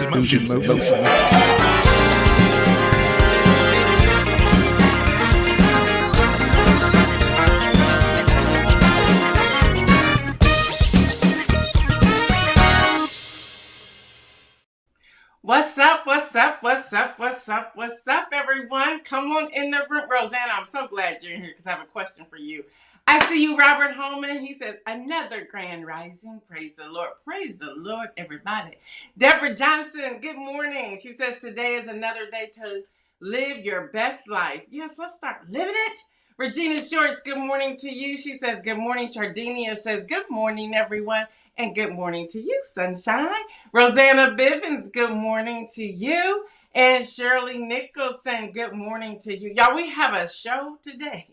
What's up, what's up, what's up, what's up, what's up, everyone? Come on in the room. Rosanna, I'm so glad you're here because I have a question for you. I see you, Robert Holman. He says, another grand rising. Praise the Lord, everybody. Deborah Johnson, good morning. She says, today is another day to live your best life. Yes, let's start living it. Regina Shorts, good morning to you. She says, good morning. Chardenia says, good morning, everyone. And good morning to you, Sunshine. Rosanna Bivens, good morning to you. And Shirley Nicholson, good morning to you. Y'all, we have a show today.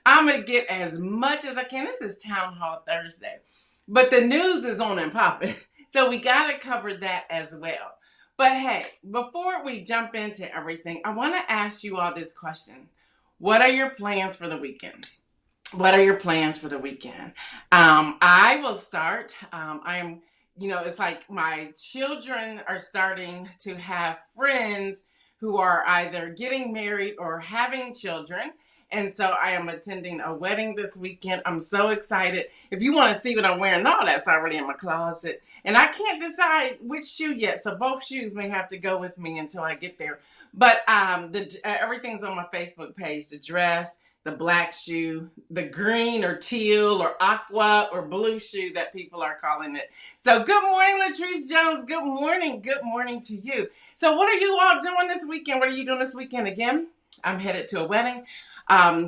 I'm going to get as much as I can. This is Town Hall Thursday. But the news is on and popping. So we got to cover that as well. But hey, before we jump into everything, I want to ask you all this question. What are your plans for the weekend? What are your plans for the weekend? I will start. It's like my children are starting to have friends who are either getting married or having children. And so I am attending a wedding this weekend. I'm so excited. If you want to see what I'm wearing, all that's already in my closet. And I can't decide which shoe yet. So both shoes may have to go with me until I get there. But everything's on my Facebook page. The dress, the black shoe, the green or teal or aqua or blue shoe that people are calling it. So good morning, Latrice Jones. Good morning to you. So what are you all doing this weekend? What are you doing this weekend again? I'm headed to a wedding.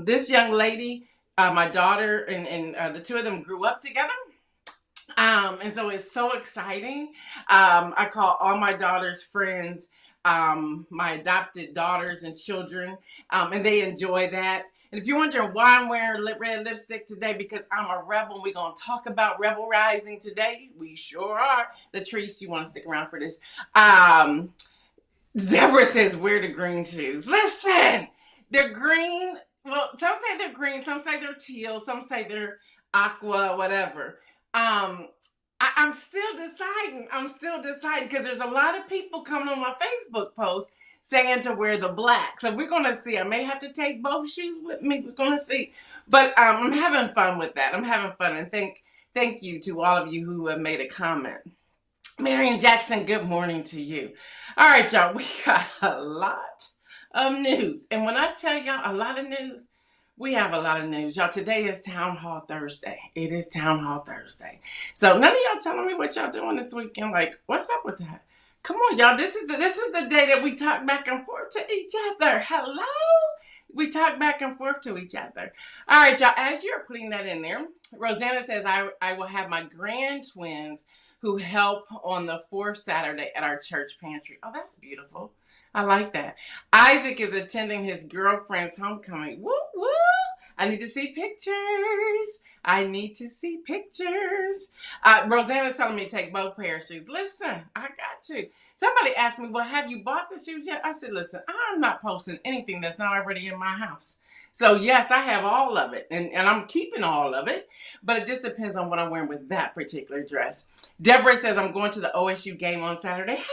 This young lady, my daughter, and the two of them grew up together. And so it's so exciting. I call all my daughter's friends my adopted daughters and children, and they enjoy that. And if you're wondering why I'm wearing red lipstick today, because I'm a rebel. We're going to talk about rebel rising today. We sure are. Latrice, you want to stick around for this? Deborah says, wear the green shoes. Listen, they're green. Well, some say they're green. Some say they're teal. Some say they're aqua, whatever. I'm still deciding. Because there's a lot of people coming on my Facebook post saying to wear the black. So we're going to see. I may have to take both shoes with me. We're going to see. But I'm having fun with that. I'm having fun. And thank you to all of you who have made a comment. Marion Jackson, good morning to you. All right, y'all. We got a lot of news. And when I tell y'all a lot of news, we have a lot of news. Y'all, today is Town Hall Thursday. It is Town Hall Thursday. So none of y'all telling me what y'all doing this weekend. Like, what's up with that? Come on, y'all. This is the day that we talk back and forth to each other. Hello? We talk back and forth to each other. All right, y'all. As you're putting that in there, Rosanna says, I will have my grand twins who help on the fourth Saturday at our church pantry. Oh, that's beautiful. I like that. Isaac is attending his girlfriend's homecoming. Woo, woo. I need to see pictures. Rosanna's telling me to take both pair of shoes. Listen, I got to. Somebody asked me, well, have you bought the shoes yet? I said, listen, I'm not posting anything that's not already in my house. So, yes, I have all of it, and I'm keeping all of it, but it just depends on what I'm wearing with that particular dress. Deborah says, I'm going to the OSU game on Saturday. Have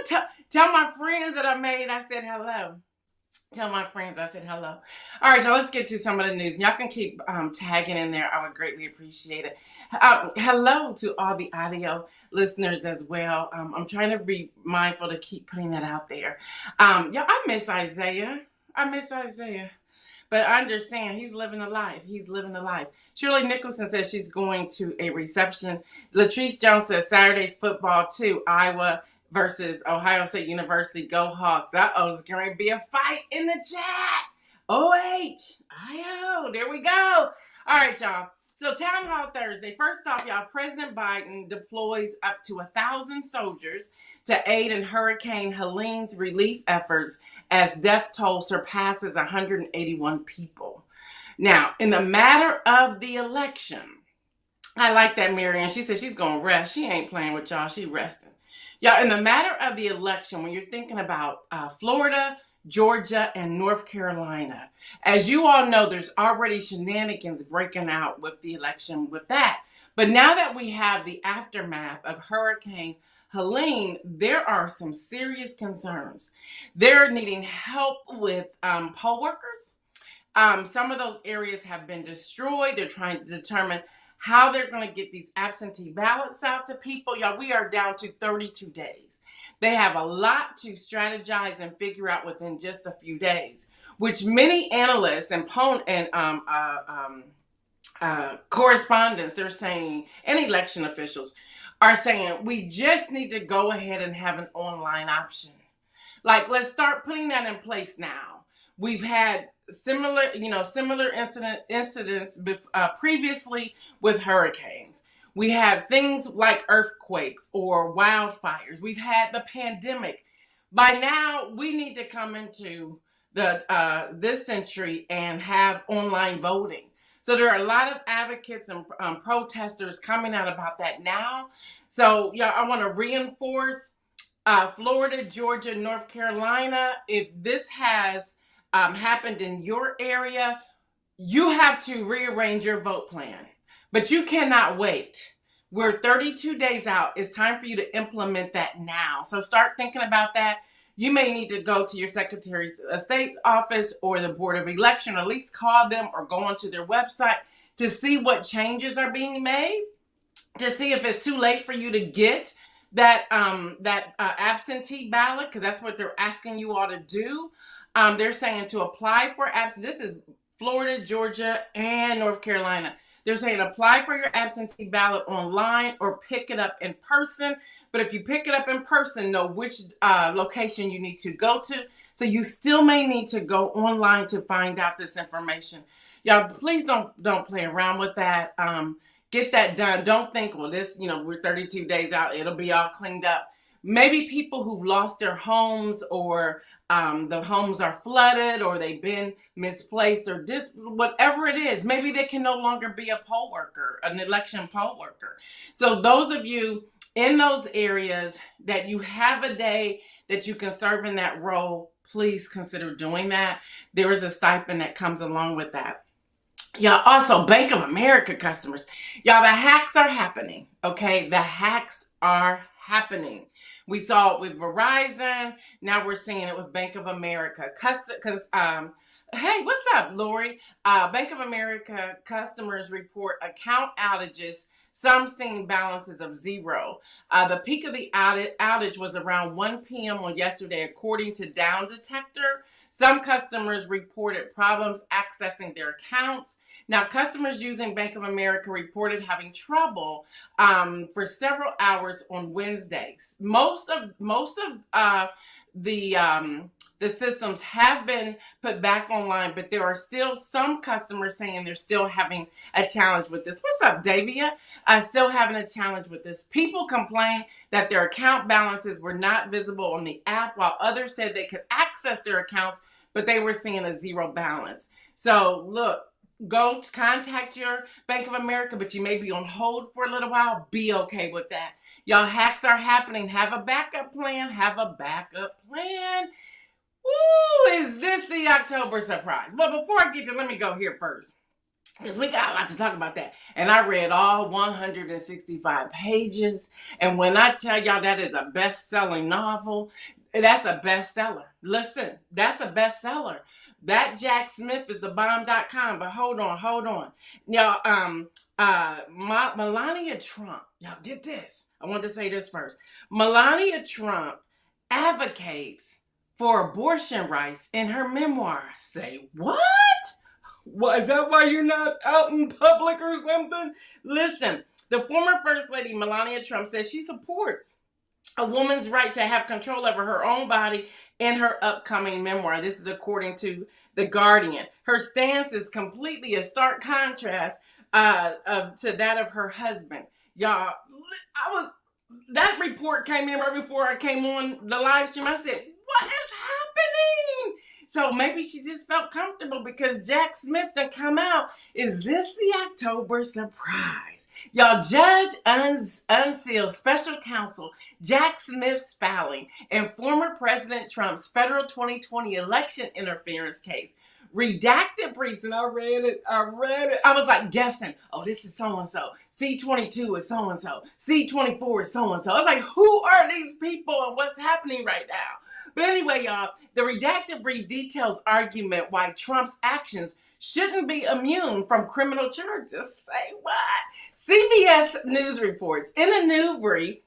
fun. Tell my friends that I made, I said hello. Tell my friends I said hello. All right, y'all, let's get to some of the news. Y'all can keep tagging in there. I would greatly appreciate it. Hello to all the audio listeners as well. I'm trying to be mindful to keep putting that out there. Y'all, I miss Isaiah. But I understand he's living a life. Shirley Nicholson says she's going to a reception. Latrice Jones says Saturday football too. Iowa versus Ohio State University. Go Hawks. There's going to be a fight in the chat. O-H-I-O. There we go. All right, y'all. So Town Hall Thursday. First off, y'all, President Biden deploys up to 1,000 soldiers to aid in Hurricane Helene's relief efforts as death toll surpasses 181 people. Now, in the matter of the election, I like that, Marianne. She said she's going to rest. She ain't playing with y'all. She resting. Y'all, in the matter of the election, when you're thinking about Florida, Georgia, and North Carolina, as you all know, there's already shenanigans breaking out with the election with that. But now that we have the aftermath of Hurricane Helene, there are some serious concerns. They're needing help with poll workers. Some of those areas have been destroyed. They're trying to determine how they're going to get these absentee ballots out to people. Y'all, we are down to 32 days. They have a lot to strategize and figure out within just a few days, which many analysts and correspondents, they're saying, and election officials are saying, we just need to go ahead and have an online option. Like, let's start putting that in place now. We've had similar incidents previously with hurricanes. We have things like earthquakes or wildfires. We've had the pandemic. By now, we need to come into this century and have online voting. So there are a lot of advocates and protesters coming out about that now. So yeah, I want to reinforce Florida, Georgia, North Carolina. If this has happened in your area, you have to rearrange your vote plan. But you cannot wait. We're 32 days out. It's time for you to implement that now. So start thinking about that. You may need to go to your Secretary of State office or the Board of Election, or at least call them or go onto their website to see what changes are being made, to see if it's too late for you to get that absentee ballot, because that's what they're asking you all to do. They're saying to apply for absentee. This is Florida, Georgia, and North Carolina. They're saying apply for your absentee ballot online or pick it up in person. But if you pick it up in person, know which location you need to go to. So you still may need to go online to find out this information. Y'all, please don't play around with that. Get that done. Don't think, well, we're 32 days out, it'll be all cleaned up. Maybe people who've lost their homes, or the homes are flooded, or they've been misplaced, or whatever it is, maybe they can no longer be a poll worker, an election poll worker. So those of you in those areas that you have a day that you can serve in that role, please consider doing that. There is a stipend that comes along with that. Y'all, also Bank of America customers. Y'all, the hacks are happening, okay? The hacks are happening. We saw it with Verizon. Now we're seeing it with Bank of America. Hey, what's up, Lori? Bank of America customers report account outages, some seeing balances of zero. The peak of the outage was around 1 p.m. on yesterday, according to Down Detector. Some customers reported problems accessing their accounts. Now, customers using Bank of America reported having trouble for several hours on Wednesdays. Most of the systems have been put back online, but there are still some customers saying they're still having a challenge with this. What's up, Davia? Still having a challenge with this. People complained that their account balances were not visible on the app, while others said they could access their accounts, but they were seeing a zero balance. So look, go contact your Bank of America, but you may be on hold for a little while. Be okay with that. Y'all, hacks are happening. Have a backup plan. Have a backup plan. Woo! Is this the October surprise? But before I get to, let me go here first, because we got a lot to talk about that. And I read all 165 pages. And when I tell y'all that is a best-selling novel, that's a bestseller. Listen, that's a bestseller. That Jack Smith is the bomb.com. But hold on. Y'all, Melania Trump, y'all get this. I want to say this first. Melania Trump advocates for abortion rights in her memoir. Say, what? What, is that why you're not out in public or something? Listen, the former First Lady Melania Trump says she supports a woman's right to have control over her own body in her upcoming memoir. This is according to The Guardian. Her stance is completely a stark contrast to that of her husband. Y'all, that report came in right before I came on the live stream. I said, what is happening? So maybe she just felt comfortable because Jack Smith done come out. Is this the October surprise? Y'all, Judge unsealed Special Counsel Jack Smith's filing in former President Trump's federal 2020 election interference case. redacted briefs, and I read it. I was like guessing, oh, this is so-and-so. C-22 is so-and-so. C-24 is so-and-so. I was like, who are these people and what's happening right now? But anyway, y'all, the redacted brief details argument why Trump's actions shouldn't be immune from criminal charges. Say what? CBS News reports, in a new brief,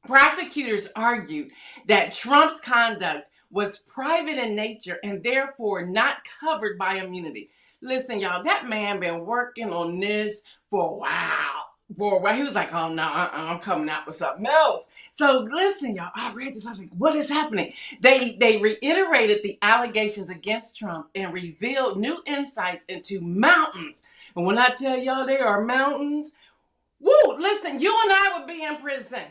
prosecutors argued that Trump's conduct was private in nature and therefore not covered by immunity. Listen, y'all, that man been working on this for a while. He was like, oh no, I'm coming out with something else. So listen, y'all, I read this. I was like, what is happening? They reiterated the allegations against Trump and revealed new insights into mountains. And when I tell y'all they are mountains, woo, listen, you and I would be in prison.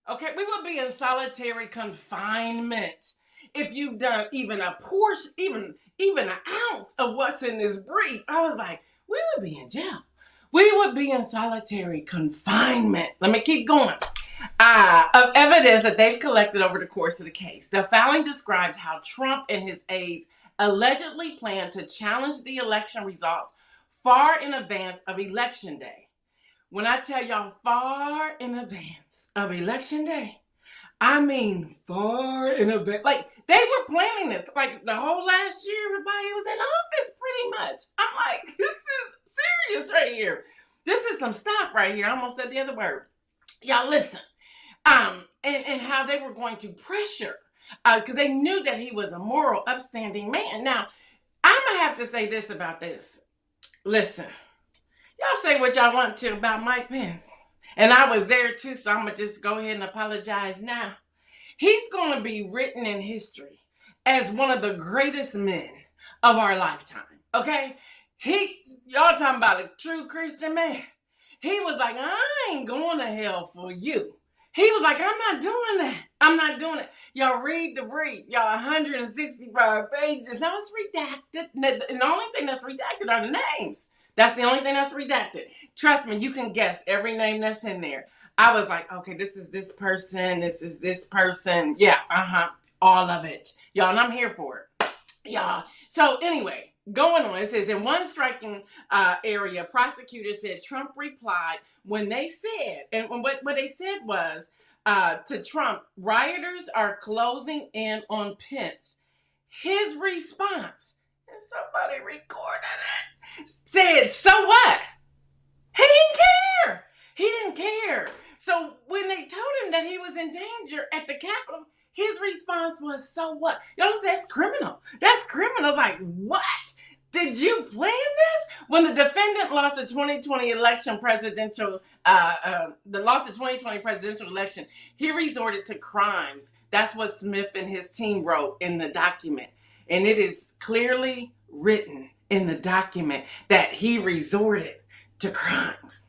Okay, we would be in solitary confinement if you've done even a portion, even an ounce of what's in this brief. I was like, we would be in jail. We would be in solitary confinement. Let me keep going. Of evidence that they've collected over the course of the case. The filing described how Trump and his aides allegedly planned to challenge the election results far in advance of Election Day. When I tell y'all far in advance of Election Day, I mean far in advance. Like, they were planning this. Like, the whole last year, everybody was in office pretty much. I'm like, this is serious right here. This is some stuff right here. I almost said the other word. Y'all listen. And how they were going to pressure, because they knew that he was a moral, upstanding man. Now, I'm going to have to say this about this. Listen. Y'all say what y'all want to about Mike Pence. And I was there too, so I'm going to just go ahead and apologize now. He's going to be written in history as one of the greatest men of our lifetime. Okay? Y'all talking about a true Christian man. He was like, I ain't going to hell for you. He was like, I'm not doing that. I'm not doing it. Y'all read the brief. Y'all 165 pages. Now it's redacted. And the only thing that's redacted are the names. That's the only thing that's redacted. Trust me, you can guess every name that's in there. I was like, okay, this is this person. This is this person. Yeah, all of it. Y'all, and I'm here for it. Y'all. So anyway, going on, it says, in one striking area, prosecutors said Trump replied when they said, and what they said was to Trump, rioters are closing in on Pence. His response, and somebody recorded it, said, so what? He didn't care. He didn't care. So when they told him that he was in danger at the Capitol, his response was, so what? Y'all, that's criminal. That's criminal. Like, what? Did you plan this? When the defendant lost the 2020 presidential election, he resorted to crimes. That's what Smith and his team wrote in the document. And it is clearly written in the document that he resorted to crimes.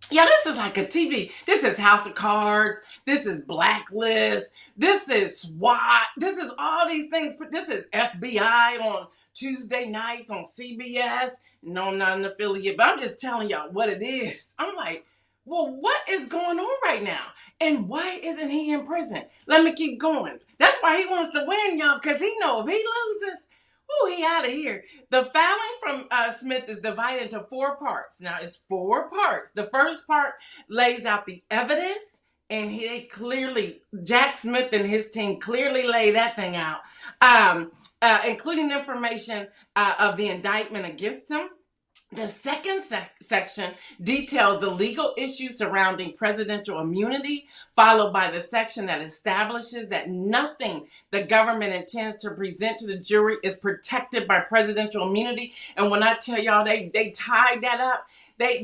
Yeah, this is like a TV. This is House of Cards. This is Blacklist. This is SWAT. This is all these things. This is FBI on Tuesday nights on CBS. No, I'm not an affiliate, but I'm just telling y'all what it is. I'm like, well, what is going on right now? And why isn't he in prison? Let me keep going. That's why he wants to win, y'all, because he knows if he loses, he out of here. The filing from Smith is divided into 4 parts. Now, it's 4 parts. The first part lays out the evidence, and Jack Smith and his team clearly lay that thing out, including information of the indictment against him. The second section details the legal issues surrounding presidential immunity, followed by the section that establishes that nothing the government intends to present to the jury is protected by presidential immunity. And when I tell y'all they tied that up, they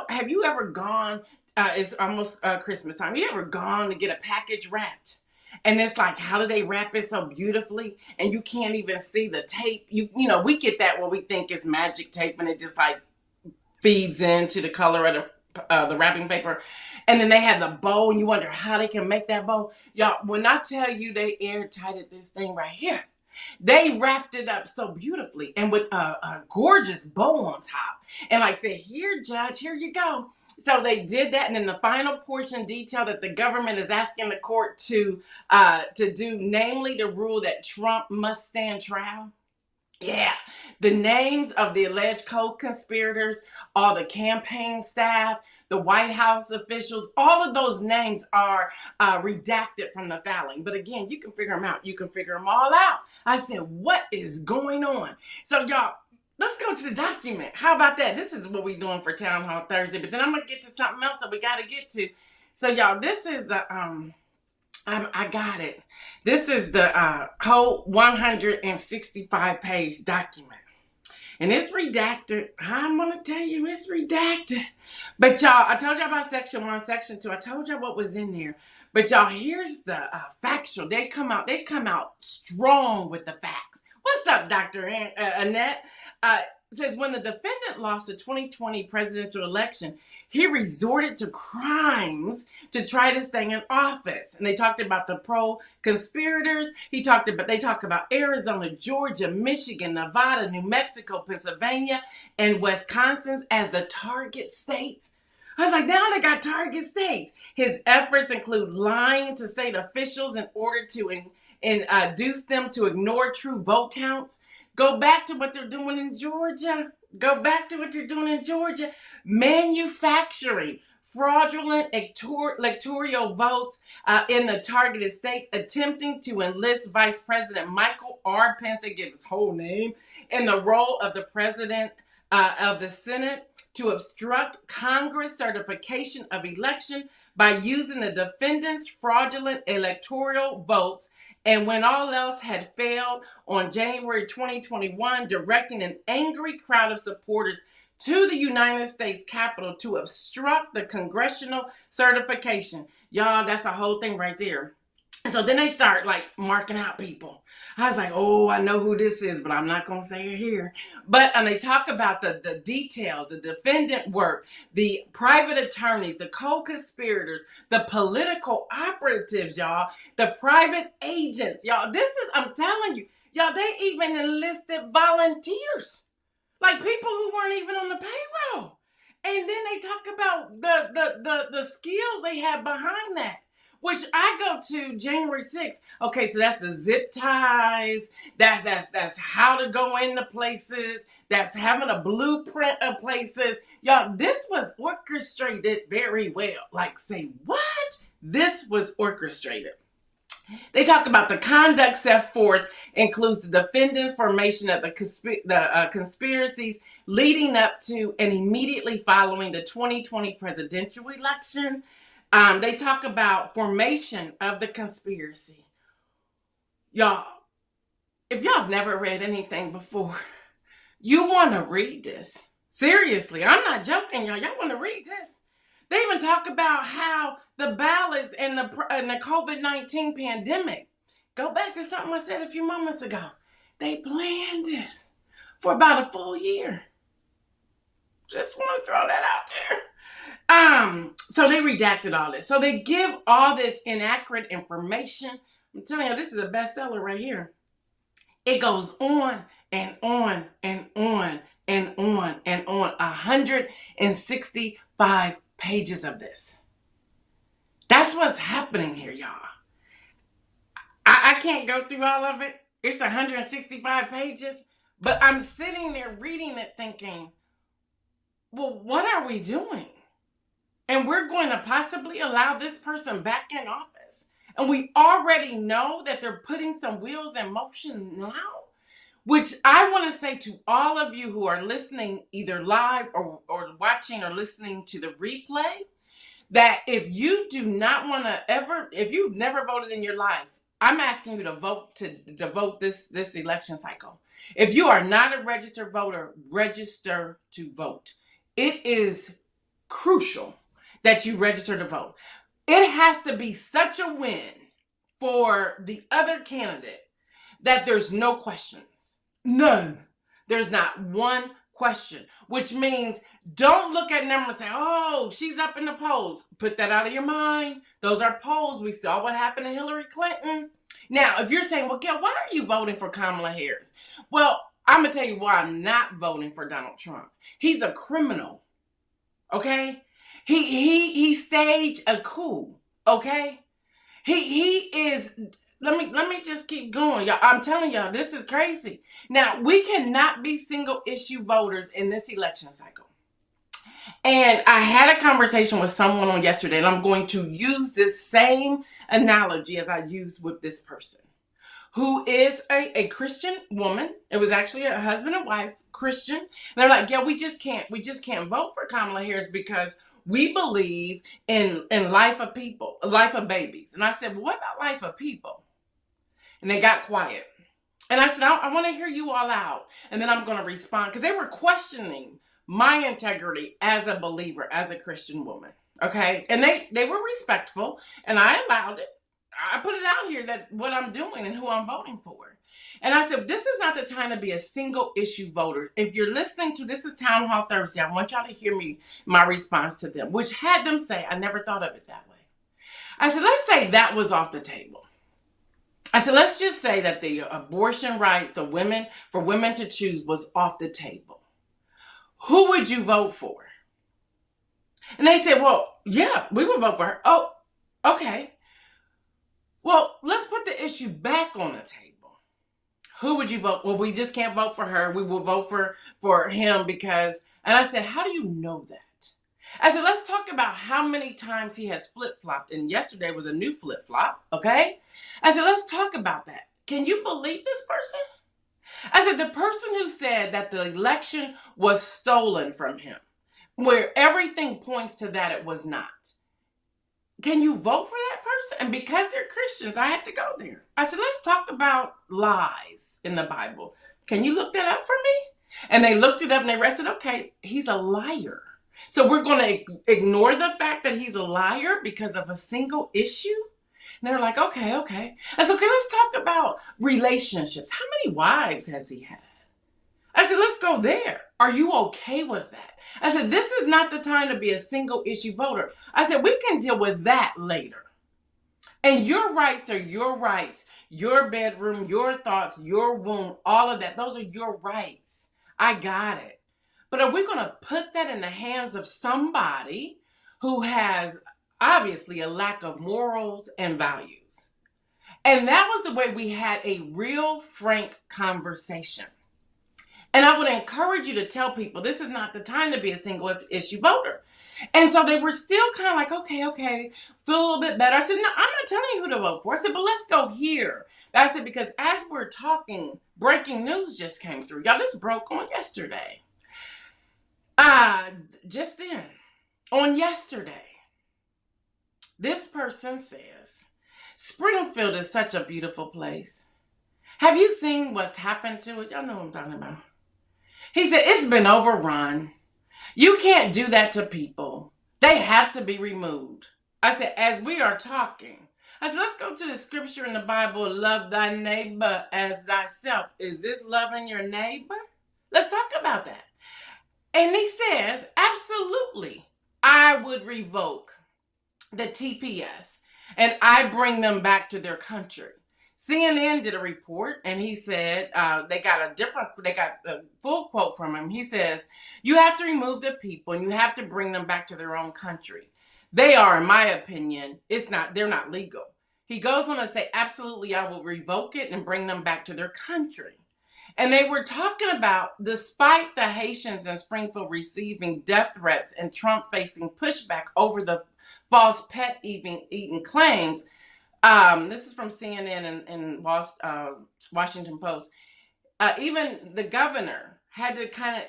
have you ever gone, it's almost Christmas time, you ever gone to get a package wrapped? And it's like, how do they wrap it so beautifully? And you can't even see the tape. You know, we get that when we think it's magic tape and it just like feeds into the color of the wrapping paper. And then they have the bow and you wonder how they can make that bow. Y'all, when I tell you they airtighted this thing right here, they wrapped it up so beautifully and with a gorgeous bow on top. And like said, here, Judge, here you go. So they did that, and then the final portion detailed that the government is asking the court to do, namely the rule that Trump must stand trial. Yeah, the names of the alleged co-conspirators, all the campaign staff, the White House officials, all of those names are redacted from the filing. But again, you can figure them out. You can figure them all out. I said, what is going on? So y'all, let's go to the document. How about that? This is what we're doing for Town Hall Thursday. But then I'm going to get to something else that we got to get to. So y'all, this is the... I got it. This is the whole 165-page document. And it's redacted. I'm going to tell you it's redacted. But y'all, I told y'all about section 1, section 2. I told y'all what was in there. But y'all, here's the factual. They come out strong with the facts. What's up, Dr. Annette? Says when the defendant lost the 2020 presidential election, he resorted to crimes to try to stay in office. And they talked about the pro-conspirators. They talk about Arizona, Georgia, Michigan, Nevada, New Mexico, Pennsylvania, and Wisconsin as the target states. I was like, now they got target states. His efforts include lying to state officials in order to induce them to ignore true vote counts. Go back to what they're doing in Georgia. Manufacturing fraudulent electoral votes in the targeted states, attempting to enlist Vice President Michael R. Pence, they give his whole name, in the role of the president of the Senate to obstruct Congress certification of election by using the defendant's fraudulent electoral votes, and when all else had failed, on January 2021, directing an angry crowd of supporters to the United States Capitol to obstruct the congressional certification. Y'all, that's a whole thing right there. And so then they start like marking out people. I was like, oh, I know who this is, but I'm not going to say it here. But they talk about the details, the defendant work, the private attorneys, the co-conspirators, the political operatives, y'all, the private agents. Y'all, I'm telling you, y'all, they even enlisted volunteers, like people who weren't even on the payroll. And then they talk about the skills they have behind that, which I go to January 6th. Okay, so that's the zip ties. That's how to go into places. That's having a blueprint of places. Y'all, this was orchestrated very well. Like, say what? This was orchestrated. They talk about the conduct set forth includes the defendant's formation of the conspiracies leading up to and immediately following the 2020 presidential election. They talk about formation of the conspiracy. Y'all, if y'all have never read anything before, you want to read this. Seriously, I'm not joking, y'all. Y'all want to read this. They even talk about how the ballots in the COVID-19 pandemic. Go back to something I said a few moments ago. They planned this for about a full year. Just want to throw that out there. So they redacted all this. So they give all this inaccurate information. I'm telling you, this is a bestseller right here. It goes on and on and on and on and on. 165 pages of this. That's what's happening here, y'all. I can't go through all of it. It's 165 pages. But I'm sitting there reading it thinking, well, what are we doing? And we're going to possibly allow this person back in office. And we already know that they're putting some wheels in motion now. Which I want to say to all of you who are listening either live or watching or listening to the replay, that if you do not want to if you've never voted in your life, I'm asking you to vote this election cycle. If you are not a registered voter, register to vote. It is crucial that you register to vote. It has to be such a win for the other candidate that there's no questions. None. There's not one question, which means don't look at numbers and say, oh, she's up in the polls. Put that out of your mind. Those are polls. We saw what happened to Hillary Clinton. Now, if you're saying, well, Gail, why are you voting for Kamala Harris? Well, I'm going to tell you why I'm not voting for Donald Trump. He's a criminal. Okay? He staged a coup. Okay? He is let me just keep going, y'all. I'm telling y'all, this is crazy. Now, we cannot be single issue voters in this election cycle. And I had a conversation with someone on yesterday, and I'm going to use this same analogy as I used with this person, who is a Christian woman. It was actually a husband and wife, Christian. And they're like, yeah, we just can't vote for Kamala Harris because we believe in life of people, life of babies. And I said, well, what about life of people? And they got quiet. And I said, I want to hear you all out. And then I'm going to respond, because they were questioning my integrity as a believer, as a Christian woman. Okay. And they were respectful, and I allowed it. I put it out here that what I'm doing and who I'm voting for. And I said, this is not the time to be a single issue voter. If you're listening to, this is Town Hall Thursday, I want y'all to hear my response to them, which had them say, I never thought of it that way. I said, let's say that was off the table. I said, let's just say that the abortion rights for women to choose was off the table. Who would you vote for? And they said, well, yeah, we would vote for her. Oh, okay. Well, let's put the issue back on the table. Who would you vote? Well, we just can't vote for her. We will vote for him because, and I said, how do you know that? I said, let's talk about how many times he has flip-flopped. And yesterday was a new flip-flop, okay? I said, let's talk about that. Can you believe this person? I said, the person who said that the election was stolen from him, where everything points to that it was not. Can you vote for that person? And because they're Christians, I had to go there. I said, let's talk about lies in the Bible. Can you look that up for me? And they looked it up and they said, okay, he's a liar. So we're going to ignore the fact that he's a liar because of a single issue? And they're like, okay. I said, okay, let's talk about relationships. How many wives has he had? I said, let's go there. Are you okay with that? I said, this is not the time to be a single issue voter. I said, we can deal with that later. And your rights are your rights. Your bedroom, your thoughts, your womb, all of that. Those are your rights. I got it. But are we going to put that in the hands of somebody who has obviously a lack of morals and values? And that was the way we had a real frank conversation. And I would encourage you to tell people this is not the time to be a single issue voter. And so they were still kind of like, okay, feel a little bit better. I said, no, I'm not telling you who to vote for. I said, but let's go here. I said, because as we're talking, breaking news just came through. Y'all, this broke on yesterday. Just then, on yesterday, this person says, Springfield is such a beautiful place. Have you seen what's happened to it? Y'all know what I'm talking about. He said, it's been overrun. You can't do that to people. They have to be removed. I said, as we are talking, I said, let's go to the scripture in the Bible, love thy neighbor as thyself. Is this loving your neighbor? Let's talk about that. And he says, absolutely, I would revoke the TPS and I bring them back to their country. CNN did a report, and he said they got a full quote from him. He says, you have to remove the people and you have to bring them back to their own country. They are, in my opinion, they're not legal. He goes on to say, absolutely, I will revoke it and bring them back to their country. And they were talking about, despite the Haitians in Springfield receiving death threats and Trump facing pushback over the false pet eating claims. This is from CNN and Washington Post. Even the governor had to kind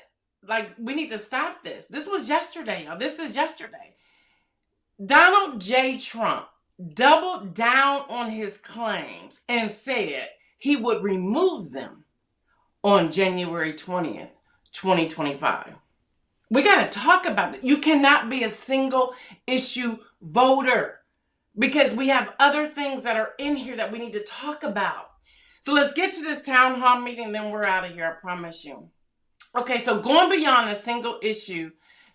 of we need to stop this. This was yesterday, y'all. This is yesterday. Donald J. Trump doubled down on his claims and said he would remove them on January 20th, 2025. We got to talk about it. You cannot be a single issue voter, because we have other things that are in here that we need to talk about. So let's get to this town hall meeting, then we're out of here, I promise you. Okay, so going beyond a single issue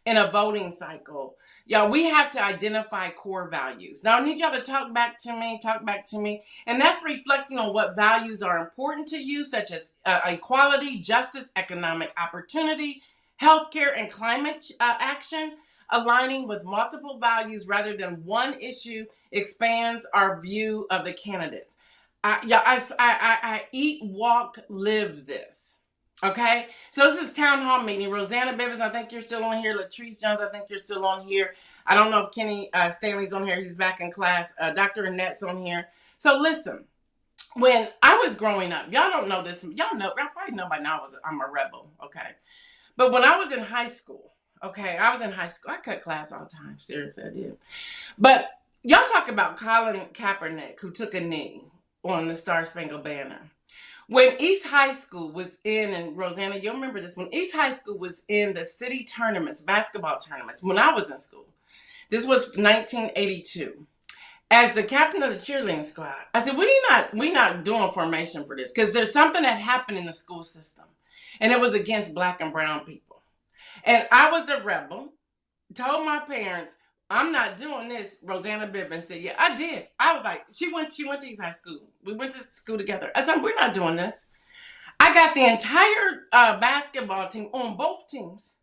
in a voting cycle, y'all, we have to identify core values. Now, I need y'all to talk back to me. And that's reflecting on what values are important to you, such as equality, justice, economic opportunity, healthcare, and climate action. Aligning with multiple values rather than one issue expands our view of the candidates. I eat, walk, live this. Okay, so this is town hall meeting. Rosanna Bivens, I think you're still on here. Latrice Jones, I think you're still on here. I don't know if Kenny Stanley's on here. He's back in class. Dr. Annette's on here. So listen, when I was growing up, y'all don't know this. Y'all probably know by now I'm a rebel. Okay, but when I was in high school, I cut class all the time. Seriously, I did. But y'all talk about Colin Kaepernick, who took a knee on the Star Spangled Banner. When East High School was and Rosanna, you'll remember this, when East High School was in the city tournaments, basketball tournaments, when I was in school, this was 1982. As the captain of the cheerleading squad, I said, we not doing formation for this, because there's something that happened in the school system, and it was against Black and brown people. And I was the rebel, told my parents, I'm not doing this. Rosanna Bivens said, yeah, I did. I was like, she went to East High School. We went to school together. I said, we're not doing this. I got the entire basketball team on both teams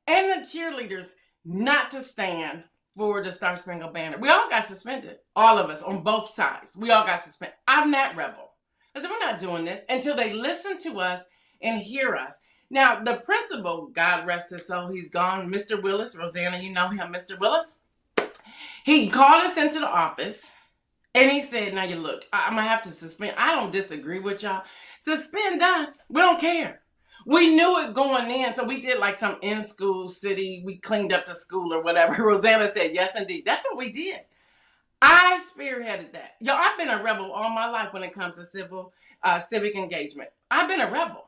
and the cheerleaders not to stand for the Star Spangled Banner. We all got suspended. All of us on both sides. We all got suspended. I'm that rebel. I said, we're not doing this until they listen to us and hear us. Now, the principal, God rest his soul, he's gone, Mr. Willis. Rosanna, you know him, Mr. Willis. He called us into the office and he said, now you look, I'm going to have to suspend. I don't disagree with y'all. Suspend us. We don't care. We knew it going in, so we did like some in-school city. We cleaned up the school or whatever. Rosanna said, yes, indeed. That's what we did. I spearheaded that. Yo, I've been a rebel all my life when it comes to civic engagement. I've been a rebel.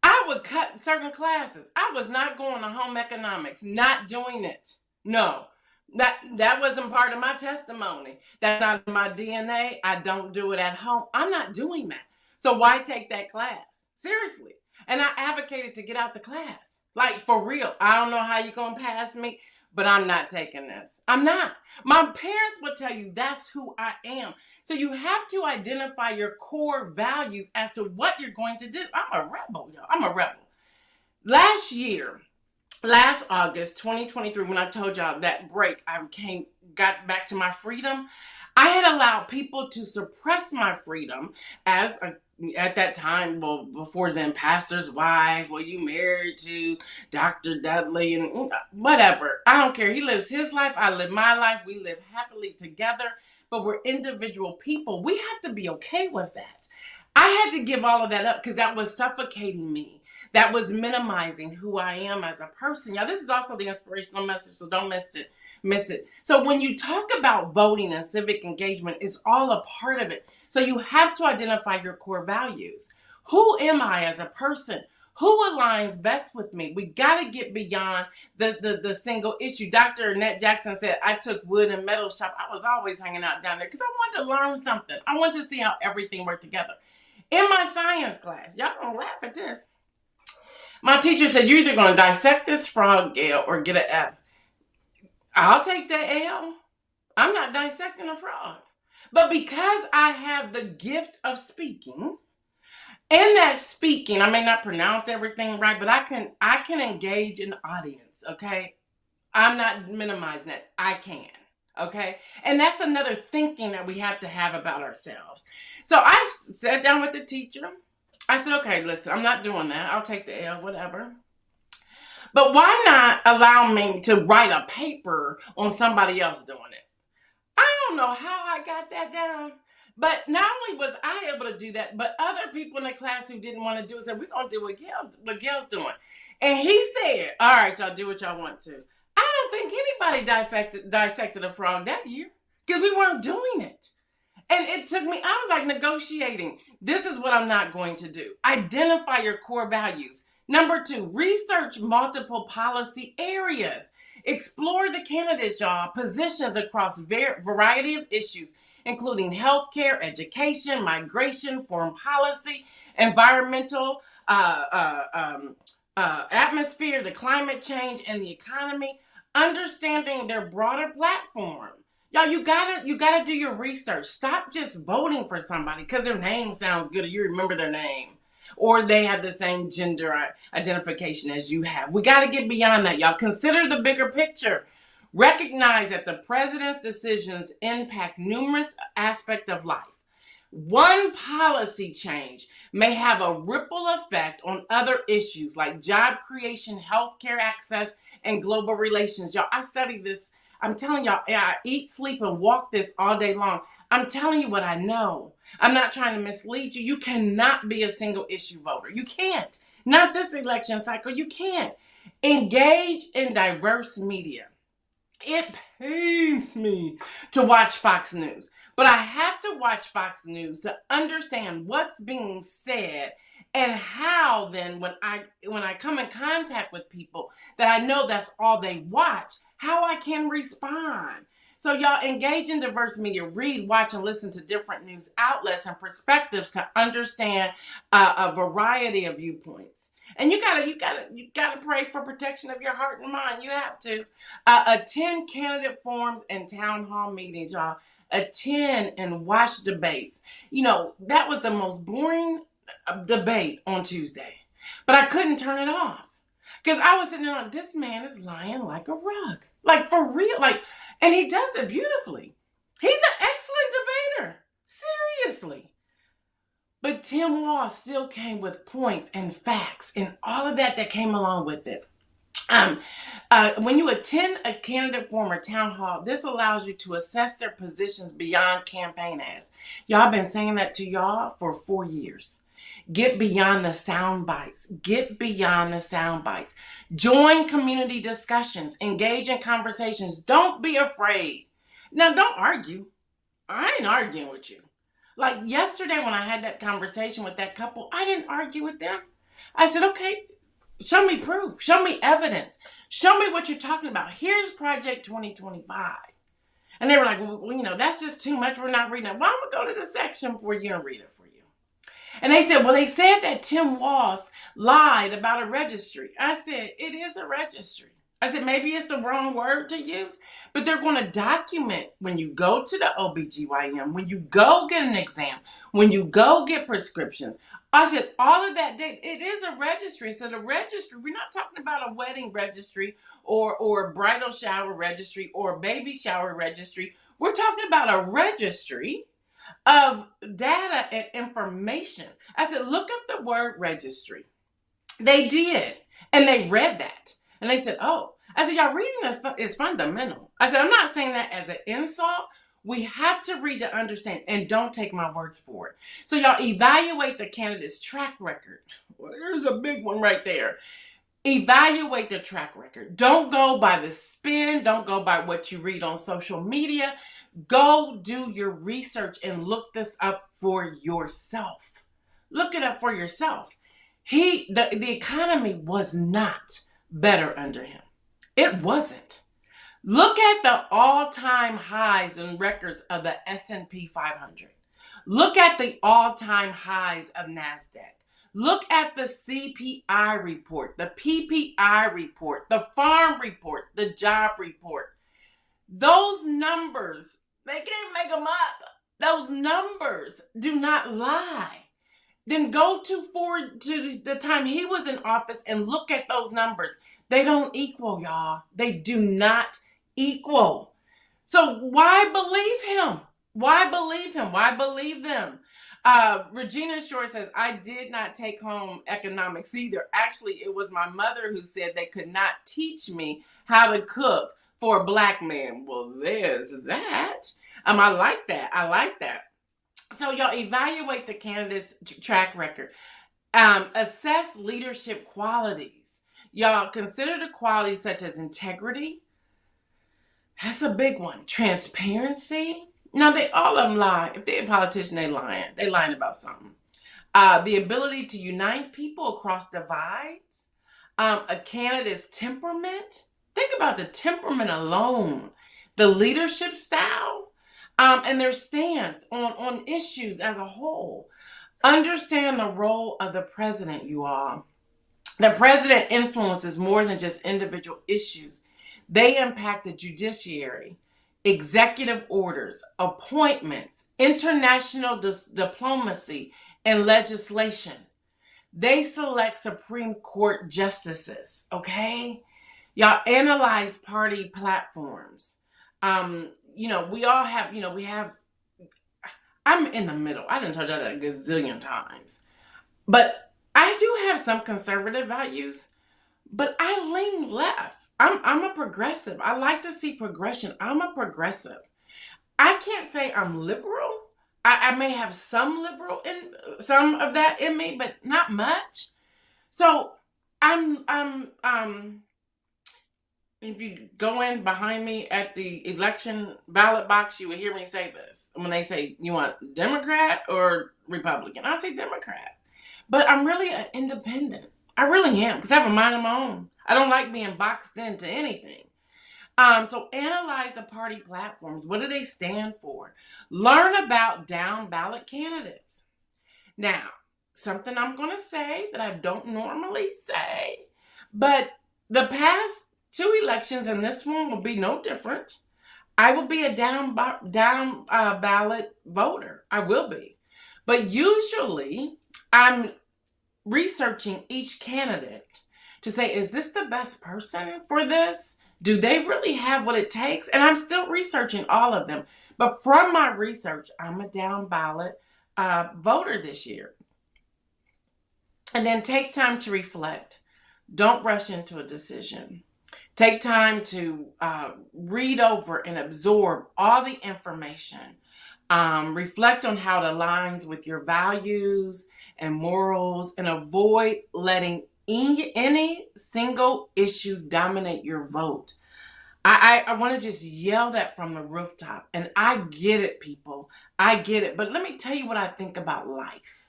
I would cut certain classes. I was not going to home economics, not doing it. No. That wasn't part of my testimony. That's not in my DNA. I don't do it at home. I'm not doing that. So why take that class? Seriously. And I advocated to get out the class. Like, for real. I don't know how you're going to pass me, but I'm not taking this. I'm not. My parents will tell you that's who I am. So you have to identify your core values as to what you're going to do. I'm a rebel, y'all. I'm a rebel. Last August 2023, when I told y'all that break, got back to my freedom, I had allowed people to suppress my freedom at that time, well, before then, pastor's wife, well, you married to Dr. Dudley, and whatever. I don't care. He lives his life. I live my life. We live happily together, but we're individual people. We have to be okay with that. I had to give all of that up because that was suffocating me. That was minimizing who I am as a person. Y'all, this is also the inspirational message, so don't miss it. So when you talk about voting and civic engagement, it's all a part of it. So you have to identify your core values. Who am I as a person? Who aligns best with me? We got to get beyond the single issue. Dr. Annette Jackson said, I took wood and metal shop. I was always hanging out down there because I wanted to learn something. I wanted to see how everything worked together. In my science class, y'all gonna laugh at this. My teacher said, you're either going to dissect this frog, Gail, or get an F. I'll take that L. I'm not dissecting a frog. But because I have the gift of speaking, in that speaking, I may not pronounce everything right, but I can engage an audience, okay? I'm not minimizing that. I can, okay? And that's another thinking that we have to have about ourselves. So I sat down with the teacher. I said, okay, listen, I'm not doing that. I'll take the L, whatever. But why not allow me to write a paper on somebody else doing it? I don't know how I got that down, but not only was I able to do that, but other people in the class who didn't want to do it said, we're going to do what Gail's doing. And he said, all right, y'all do what y'all want to. I don't think anybody dissected a frog that year because we weren't doing it. And it took me, I was like negotiating. This is what I'm not going to do. Identify your core values. Number 2, research multiple policy areas. Explore the candidates, y'all, positions across variety of issues, including healthcare, education, migration, foreign policy, environmental, atmosphere, the climate change, and the economy. Understanding their broader platform. Y'all, you gotta do your research. Stop just voting for somebody because their name sounds good or you remember their name. Or they have the same gender identification as you have. We gotta get beyond that, y'all. Consider the bigger picture. Recognize that the president's decisions impact numerous aspects of life. One policy change may have a ripple effect on other issues like job creation, healthcare access, and global relations. Y'all, I study this. I'm telling y'all, I eat, sleep, and walk this all day long. I'm telling you what I know. I'm not trying to mislead you. You cannot be a single issue voter. You can't. Not this election cycle. You can't. Engage in diverse media. It pains me to watch Fox News, but I have to watch Fox News to understand what's being said and how then when I come in contact with people that I know that's all they watch, how I can respond. So y'all engage in diverse media, read, watch, and listen to different news outlets and perspectives to understand a variety of viewpoints. And you gotta pray for protection of your heart and mind. You have to attend candidate forums and town hall meetings, y'all. Attend and watch debates. That was the most boring debate on Tuesday, but I couldn't turn it off because I was sitting there like, this man is lying like a rug, like for real, like, and he does it beautifully. He's an excellent debater, seriously. But Tim Wall still came with points and facts and all of that came along with it. When you attend a candidate forum or town hall, this allows you to assess their positions beyond campaign ads. Y'all, I've been saying that to y'all for 4 years. Get beyond the sound bites. Get beyond the sound bites. Join community discussions. Engage in conversations. Don't be afraid. Now, don't argue. I ain't arguing with you. Like yesterday when I had that conversation with that couple, I didn't argue with them. I said, okay, show me proof. Show me evidence. Show me what you're talking about. Here's Project 2025. And they were like, well, that's just too much. We're not reading it. Well, I'm going to go to the section for you and read it for you. And they said, well, they said that Tim Walsh lied about a registry. I said, it is a registry. I said, maybe it's the wrong word to use, but they're going to document when you go to the OBGYN, when you go get an exam, when you go get prescriptions. I said, all of that data, it is a registry. So the registry, we're not talking about a wedding registry or bridal shower registry or baby shower registry. We're talking about a registry of data and information. I said, look up the word registry. They did. And they read that. And they said, oh. I said, y'all, reading is fundamental. I said, I'm not saying that as an insult. We have to read to understand, and don't take my words for it. So y'all evaluate the candidate's track record. Well, there's a big one right there. Evaluate the track record. Don't go by the spin. Don't go by what you read on social media. Go do your research and look this up for yourself. Look it up for yourself. The economy was not better under him. It wasn't. Look at the all-time highs and records of the S&P 500. Look at the all-time highs of NASDAQ. Look at the CPI report, the PPI report, the farm report, the job report. Those numbers, they can't make them up. Those numbers do not lie. Then go to the time he was in office and look at those numbers. They don't equal, y'all. They do not equal. So why believe him? Why believe him? Why believe them? Regina Shore says, I did not take home economics either. Actually, it was my mother who said they could not teach me how to cook for a black man. Well, there's that. I like that. I like that. So y'all evaluate the candidate's track record. Assess leadership qualities. Y'all consider the qualities such as integrity. That's a big one. Transparency. Now, all of them lie. If they're a politician, they lying. They lying about something. The ability to unite people across divides. A candidate's temperament. Think about the temperament alone. The leadership style. And their stance on issues as a whole. Understand the role of the president, you all. The president influences more than just individual issues. They impact the judiciary, executive orders, appointments, international diplomacy, and legislation. They select Supreme Court justices, okay? Y'all analyze party platforms. We all have, I'm in the middle. I done told you that a gazillion times. But I do have some conservative values, but I lean left. I'm a progressive. I like to see progression. I'm a progressive. I can't say I'm liberal. I may have some liberal in some of that in me, but not much. So I'm if you go in behind me at the election ballot box, you would hear me say this. When they say, you want Democrat or Republican? I say Democrat. But I'm really an independent. I really am, because I have a mind of my own. I don't like being boxed into anything. So analyze the party platforms. What do they stand for? Learn about down ballot candidates. Now, something I'm going to say that I don't normally say, but the past two elections and this one will be no different. I will be a down ballot voter. I will be. But usually I'm researching each candidate to say, is this the best person for this? Do they really have what it takes? And I'm still researching all of them. But from my research, I'm a down ballot voter this year. And then take time to reflect. Don't rush into a decision. Take time to read over and absorb all the information. Reflect on how it aligns with your values and morals, and avoid letting any single issue dominate your vote. I want to just yell that from the rooftop. And I get it, people. I get it. But let me tell you what I think about life.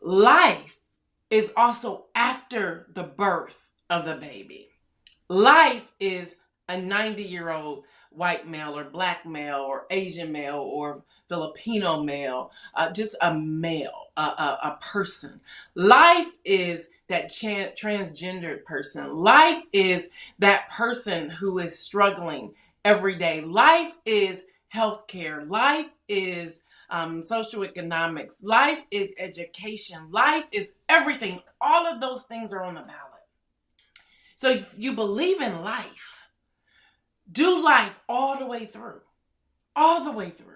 Life is also after the birth of the baby. Life is a 90-year-old white male or black male or Asian male or Filipino male, just a male, a person. Life is that transgendered person. Life is that person who is struggling every day. Life is healthcare. Life is socioeconomics. Life is education. Life is everything. All of those things are on the ballot. So if you believe in life, do life all the way through. All the way through.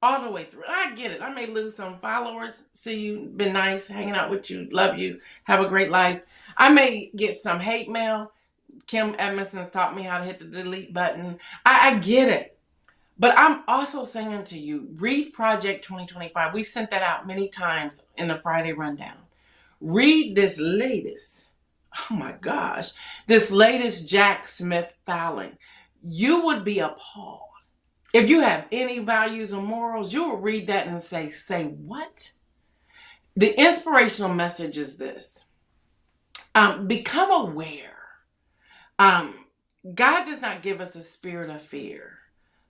All the way through. I get it. I may lose some followers. See you. Been nice hanging out with you. Love you. Have a great life. I may get some hate mail. Kim Edmondson's taught me how to hit the delete button. I get it. But I'm also saying to you, read Project 2025. We've sent that out many times in the Friday Rundown. Read this latest. Oh my gosh. This latest Jack Smith filing. You would be appalled. If you have any values or morals, you will read that and say what? The inspirational message is this. Become aware. God does not give us a spirit of fear,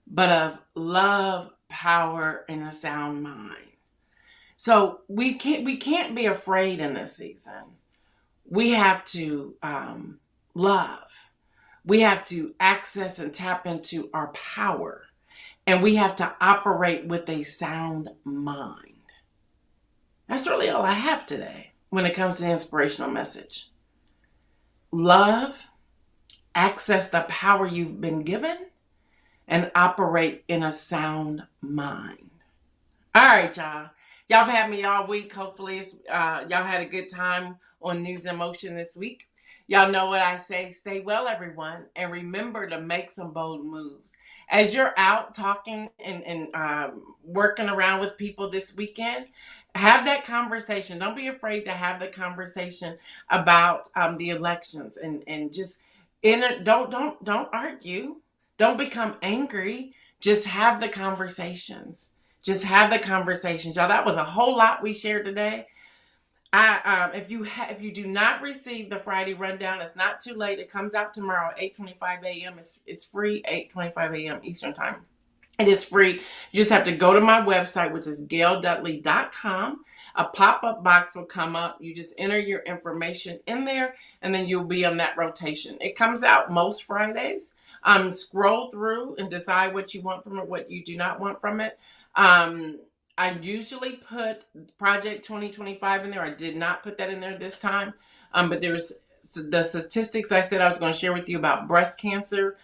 but of love, power, and a sound mind. So we can't be afraid in this season. We have to love. We have to access and tap into our power. And we have to operate with a sound mind. That's really all I have today when it comes to the inspirational message. Love, access the power you've been given, and operate in a sound mind. All right, y'all. Y'all have had me all week. Hopefully, y'all had a good time on News and Motion this week. Y'all know what I say. Stay well, everyone. And remember to make some bold moves. As you're out talking and working around with people this weekend, have that conversation. Don't be afraid to have the conversation about the elections. And just don't argue. Don't become angry. Just have the conversations. Just have the conversations. Y'all, that was a whole lot we shared today. If you do not receive the Friday Rundown, it's not too late. It comes out tomorrow, 8:25 a.m. It's free, 8:25 a.m. Eastern Time. It is free. You just have to go to my website, which is gaildudley.com. A pop-up box will come up. You just enter your information in there, and then you'll be on that rotation. It comes out most Fridays. Scroll through and decide what you want from it, what you do not want from it. I usually put Project 2025 in there. I did not put that in there this time. But there's the statistics I said I was going to share with you about breast cancer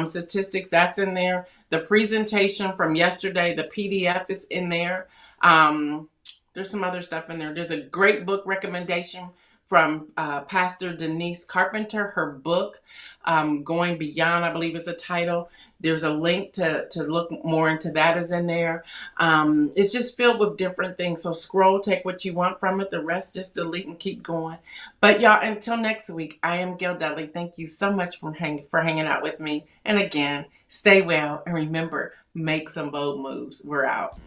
statistics, that's in there. The presentation from yesterday, the PDF is in there. There's some other stuff in there. There's a great book recommendation from Pastor Denise Carpenter. Her book, Going Beyond, I believe is the title. There's a link to look more into that is in there. It's just filled with different things. So scroll, take what you want from it. The rest, just delete and keep going. But y'all, until next week, I am Gail Dudley. Thank you so much for hanging out with me. And again, stay well. And remember, make some bold moves. We're out.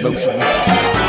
Motion.